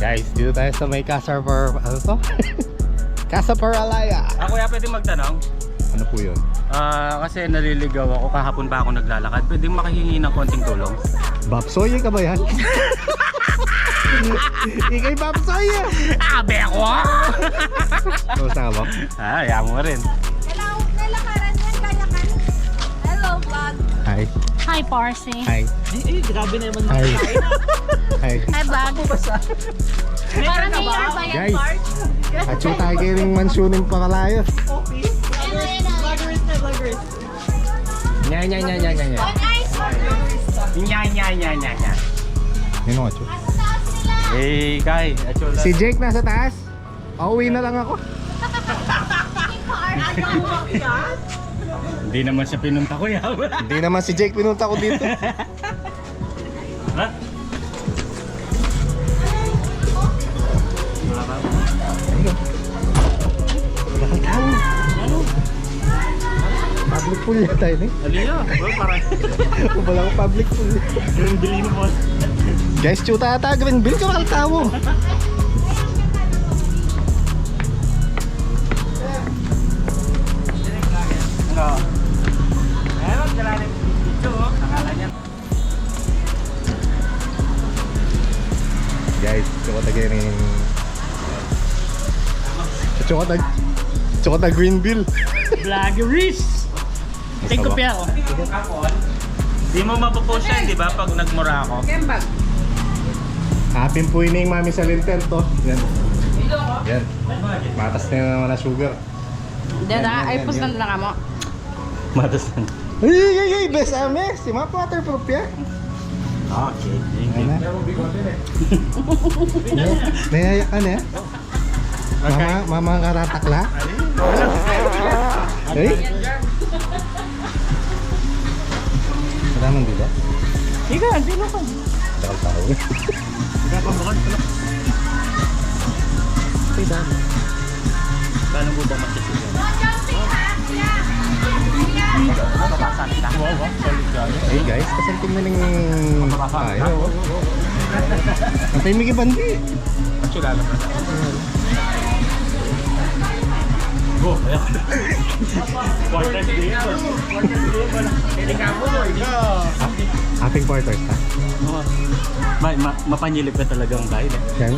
Guys, dito tayo sa may Casa Per... Ano to? Casa Per Alaya. Ako kaya pwede magtanong? Ano po yun? Kasi naliligaw ako, kahapon pa ako naglalakad. Pwede makahingi ng konting tulong? Bapsoy ka ba yan? Ikay Bapsoy eh! Abe ako! Kamusta ka ba? Ayaw mo rin. Hello, nalakaran yan, kaya ka. Hello, vlog. Hi. Hi, Parsi. Hi. Grabe na naman Hi. Hi. Hi, vlog. Parang mayor ba yan, Guys. Park? At yung tayo kailing mansyoning Paralayo. Nya. On ice. Nya. Nino ka, Chu? Nasa taas nila. Eh, Kai. Si Jake nasa taas. Pauwi na lang ako. Hindi naman siya pinunta ko yaw. Hindi naman si Jake pinunta ko dito. Ha? Nakatawa. Ano? Public pool yan tayo eh. Aliya. Parang Wala ko public pool. yung bilhin mo. Guys, chuta ata. Greenville ka makaltawo. Ano? Meron, dalanin dito. Nakala niya. Guys, Chukota Greenville. Vloggeries! Take ko piya ako. Di mo mapopost yan, di ba? Pag nagmura ako. Hapin po yun yung mami sa lintel to. Yan. Yan. Matas na naman na sugar. Ay, post na ka mo. Matas na. Ay, best ame. Si Map waterproof yan. Okay, thank you. Nayayak ka na eh. Mama karatakla. Ay. Salaman dito. Ika, dito ka. Takal tao. Pinapabukan pala. Ay, dami. Paano mo ba magsisigan? Mapapasan ka. Wow, solid gano'n. Hey guys, kasanting na ng tayo. Antay may kibandi. Chulala pa. Go, ayan. Quarters day. Hindi ka mo, ikaw. Ating quarters ha. Mapanyilip ka talagang dahil eh. Yan.